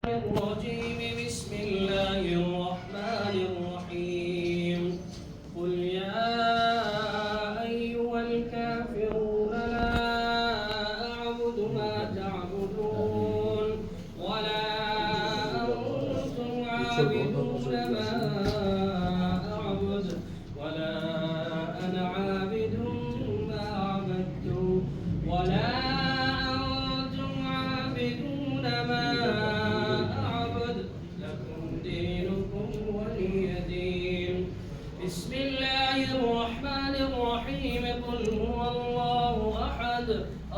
الرجيم بسم الله الرحمن الرحيم قل يا أيها الكافرون لا أعبد ما تعبدون ولا أنتم عابدون ما أعبد ولا أنا عابد ما عبدتم ولا أنتم عابدون ما بسم الله الرحمن الرحيم قل هو الله أحد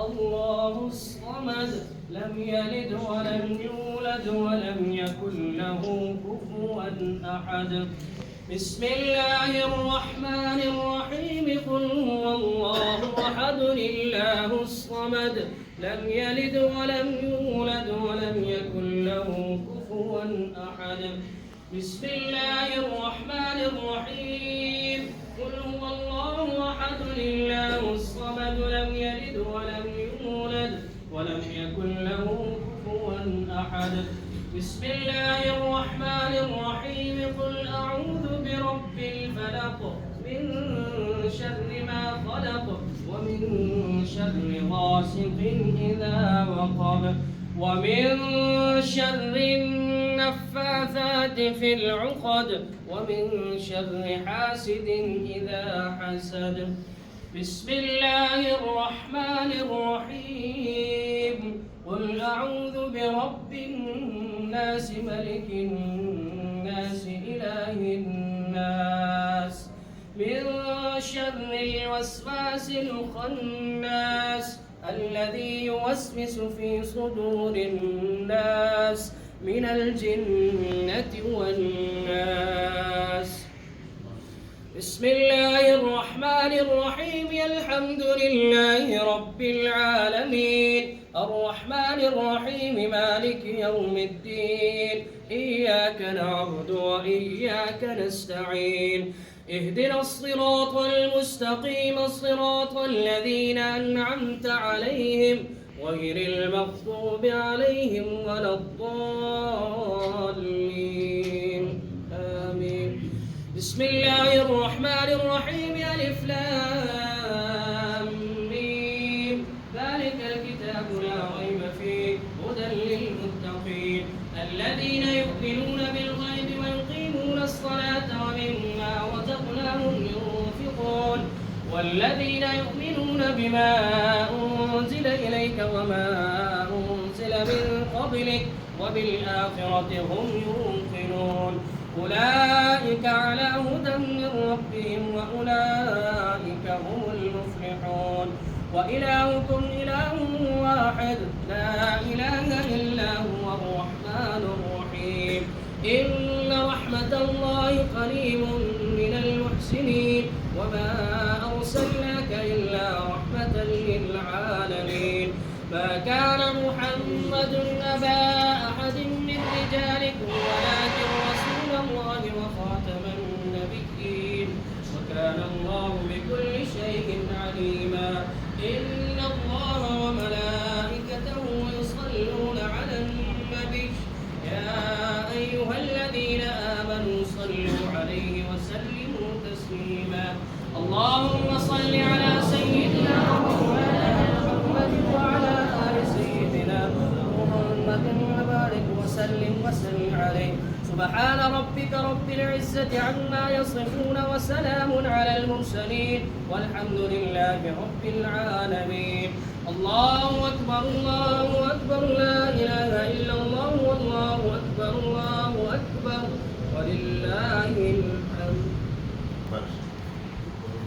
الله الصمد لم يلد ولم يولد ولم يكن له كفوا أحد بسم الله الرحمن الرحيم قل هو الله أحد الله الصمد لم يلد ولم يولد ولم يكن له كفوا أحد بسم الله الرحمن الرحيم قل هو الله أحد الله الصمد لم يلد ولم يولد ولم يكن له كفوا أحد بسم الله الرحمن الرحيم قل أعوذ برب الفلق من شر ما خلق ومن شر غاسق إذا وقب ومن شر النفاثات في العقد ومن شر حاسد إذا حسد بسم الله الرحمن الرحيم قل أعوذ برب الناس ملك الناس إله الناس من شر الوسواس الخناس الذي يوسوس في صدور الناس من الجنة والناس بسم الله الرحمن الرحيم الحمد لله رب العالمين الرحمن الرحيم مالك يوم الدين إياك نعبد وإياك نستعين اهدنا الصراط المستقيم صراط الذين أنعمت عليهم غير المغضوب عليهم ولا الضالين آمين بسم الله الرحمن الرحيم ألف لام ميم ذلك الكتاب لا ريب فيه هدى للمتقين الذين يؤمنون بالغيب ويقيمون الصلاة ومما رزقناهم ينفقون والذين يؤمنون بما أنزل إليك وما أنزل من قبلك وبالآخرة هم يوقنون أولئك على هدى من ربهم وأولئك هم المفلحون وإلهكم إله واحد لا إله إلا هو الرحمن الرحيم إن رحمة الله قريب من المحسنين وما أرسلناك إلا رحمة للعالمين ما كان محمد أبا أحد من رجالكم ولكن رسول الله وخاتم النبيين وكان الله بكل شيء عليما إن الله وملائكته يصلون على النبي يا أيها الذين آمنوا صلوا عليه وسلموا تسليما اللهم صل على سيدنا محمد وعلى آل سيدنا محمد وبارك وسلم عليه سبحان ربك رب العزة عما يصفون وسلام على المرسلين والحمد لله رب العالمين الله أكبر لا إله إلا الله والله أكبر ولله الحمد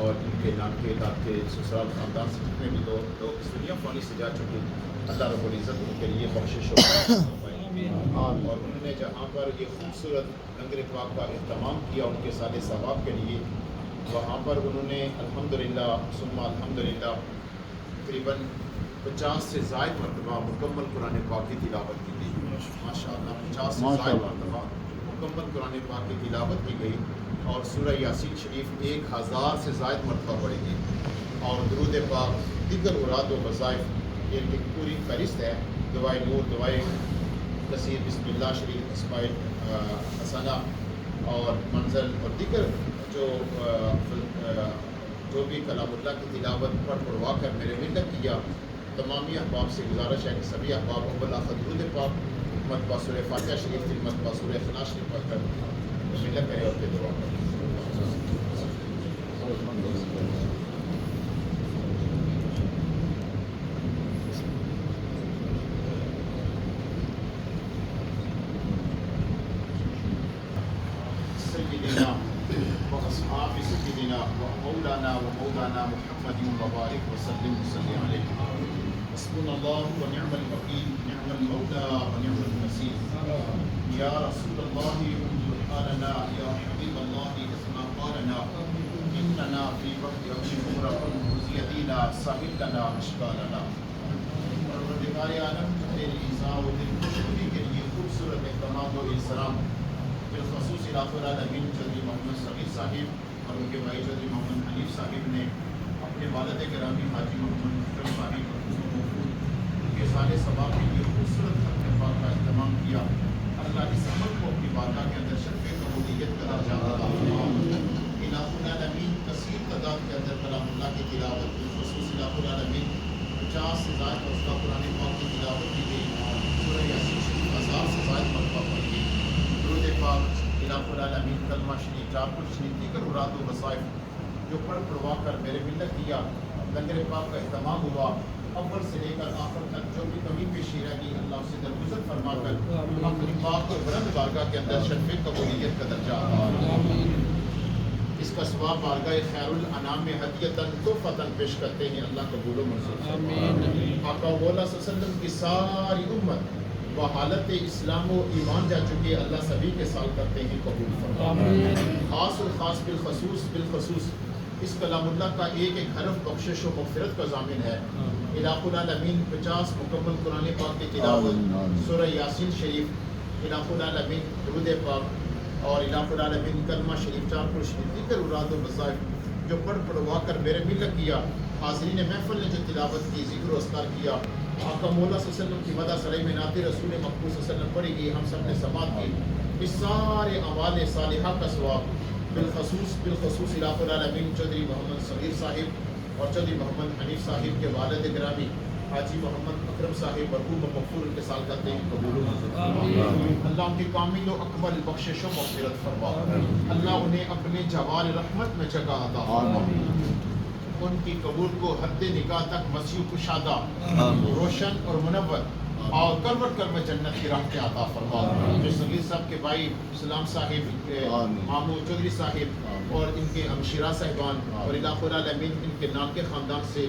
اور ان کے نانکے دادکے سسرال خاندان سے جتنے بھی لوگ اس دنیا فانی سے جا چکے، اللہ رب العزت ان کے لیے بخشش اور انہوں نے جہاں پر یہ خوبصورت لنگر پاک کا اہتمام کیا ان کے سال ثواب کے لیے، وہاں پر انہوں نے الحمدللہ ثم الحمدللہ تقریباً 50 سے زائد مرتبہ مکمل قرآن پاک کی تلاوت کی گئی۔ ماشاء اللہ 50 سے زائد مرتبہ مکمل قرآن پاک کی تلاوت کی گئی، اور سورہ یاسین شریف 1000 سے زائد مرتبہ پڑھی گئی، اور درود پاک دیگر اوراد و وظائف یہ ایک پوری فہرست ہے، دعائے نور، دعائے کثیر، بسم اللہ شریف، اسماعیل حسنہ اور منزل اور دیگر جو بھی کلام اللہ کی تلاوت پڑھوا کر میرے ملت کیا، تمامی احباب سے گزارش ہے کہ سبھی احباب اول آخر درود پاک مرتبہ سورہ فاتحہ شریف، مرتبہ سورہ اخلاص شریف پڑھ کر ملت کرے اور پھر دعا کرے۔ سیدنا و اصحاب سیدنا و مولانا محمد مبارک وسلم صلی علیہ حسبنا اللہ و نعم الوکیل، نعم المولا و نعم النصیر، یا رسول اللہ انظر حالنا، یا حبیب اللہ اسمع قالنا، اننا فی وقت امن امرکم مزیدینا ساحل لنا اشکالنا۔ پروردگار عالم تیری ایزا و دل خوشبودی کے لیے خوبصورت احتمام و احترام بالخصوص علاقہ العالمین چودھری محمد صغیر صاحب اور ان کے بھائی چودھری محمد حنیف صاحب نے اپنے والد گرامی حاجی محمد اکرم صاحب ان کے سال ثواب کے لیے خوبصورت ختم پاک کا اہتمام کیا۔ اللہ اس عمل کو اپنی بارگاہ کے اندر شرف قبولیت قرار جاتا علاقہ العالمین کثیر تعداد کے اندر کلام اللہ کی تلاوت، بالخصوص علاقہ العالمین 50 سے زائد وسطہ قرآن پاک کی تلاوت کی گئی، سورہ یاسین شریف 1000 سے زائد مرتبہ پڑھی گئی، درود پاک الٰہ العالمین کلمہ شریف، چارپل شریف، دیگر اوراد و وظائف جو پڑھوا کر میرے ملت کیا، لنگر پاک کا اہتمام ہوا، اول سے لے کر آخر تک جو بھی کمی پیشی رہ گئی اللہ اسے درگزر فرما کر اپنی پاک اور بلند بارگاہ کے اندر شرف قبولیت کا درجہ عطا، اس کا ثواب بارگاہ خیر الانام میں ہدیتاً تحفتاً پیش کرتے ہیں، اللہ قبول و منظور فرمائے۔ آقا مولا صلی اللہ علیہ وسلم کی ساری امت حالت اسلام و ایمان جا چکے، اللہ سبھی کے سال کرتے ہیں، قبول فرمائے۔ خاص الخاص بالخصوص اس کلام اللہ کا ایک ایک حرف بخشش و مغفرت کا ضامن ہے۔ علاقہ العالمین 50 مکمل قرآن پاک کی تلاوت، سورہ یاسین شریف، علاقہ العالمین درود پاک اور علاقہ العالمین کلمہ شریف، چارپل شریف، دیگر اوراد و وظائف جو پڑھوا کر میرے ملت کیا، حاضرین محفل نے جو تلاوت کی، ذکر و اذکار کیا، آقا مولا صلی اللہ علیہ وسلم کی مدح سرائی میں نعت رسول مقبول صلی اللہ علیہ وسلم پڑھی گئی، ہم سب نے سماعت کی، اس سارے اعمال صالحہ کا ثواب بالخصوص علاقہ العالمین چودھری محمد صغیر صاحب اور چودھری محمد حنیف صاحب کے والد گرامی حاجی محمد اکرم صاحب مرحوم مغفور ان کے سال کرتے ہیں، قبول و منظور فرما۔ اللہ ان کی کامل و اکمل بخشش و مغفرت فرما، اللہ انہیں اپنے جوار رحمت میں جگہ عطا فرما، ان کی قبول کو حد نکاح تک مسیح کشادہ، روشن اور منور اور کروٹ میں جنت کی راہ کے عطا فرما۔ جو صغیر صاحب کے بھائی اسلام صاحب، مامو چودھری صاحب اور ان کے ہمشیرہ صاحبان اور علاقہ العالمین ان کے نام کے خاندان سے،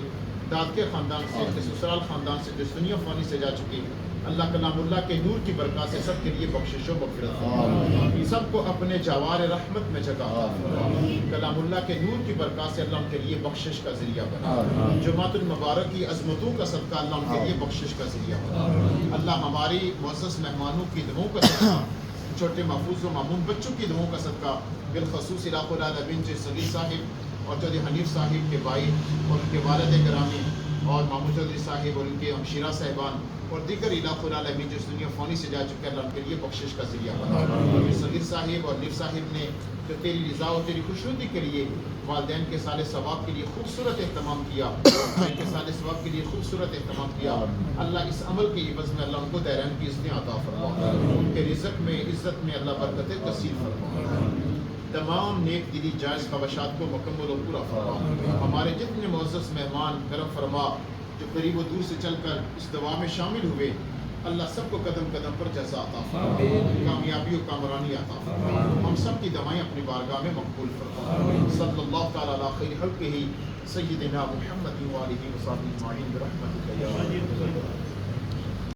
داد کے خاندان سے، ان کے سسرال خاندان سے جو دنیا فانی سے جا چکی، اللہ کلام اللہ کے نور کی برکات سے سب کے لیے بخشش و مغفرت فرما، سب کو اپنے جوار رحمت میں جگہ عطا فرما، کلام اللہ کے نور کی برکات سے اللہ ان کے لیے بخشش کا ذریعہ بنا، جماعت المبارک کی عظمتوں کا صدقہ اللہ ان کے لیے بخشش کا ذریعہ بنا، اللہ ہماری معزز مہمانوں کی دعاؤں کا صدقہ، چھوٹے محفوظ و معمون بچوں کی دعاؤں کا صدقہ، بالخصوص علاقہ العالمین سے صغیر صاحب اور چودھری حنیف صاحب کے بھائی اور ان کے والد گرامی اور مامو چودھری صاحب اور ان کے ہمشیرہ صاحبان اور دیگر علاقہ العالمین جو دنیا فانی سے جا چکے، اللہ ان کے لیے بخشش کا ذریعہ بنا۔ صغیر صاحب اور حنیف صاحب نے جو تیری رضا اور تیری خوشنودی کے لیے والدین کے سال ثواب کے لیے خوبصورت اہتمام کیا، ان کے سال ثواب کے لیے خوبصورت اہتمام کیا، اللہ اس عمل کے عوض میں اللہ ان کو دائرین کی عزتیں عطا فرما، ان کے رزق میں عزت میں اللہ برکتیں کثیر فرما، تمام نیک دلی جائز خواہشات کو مکمل و پورا فرما، ہمارے جتنے معزز مہمان کرم فرما جو قریب و دور سے چل کر اس دعا میں شامل ہوئے، اللہ سب کو قدم قدم پر جزا عطا فرما، کامیابی و کامرانی عطا فرما، ہم سب کی دعائیں اپنی بارگاہ میں مقبول فرما، صلی اللہ تعالی علی خیر خلقہ سیدنا محمد و آلہ و صحبہ اجمعین برحمتک یا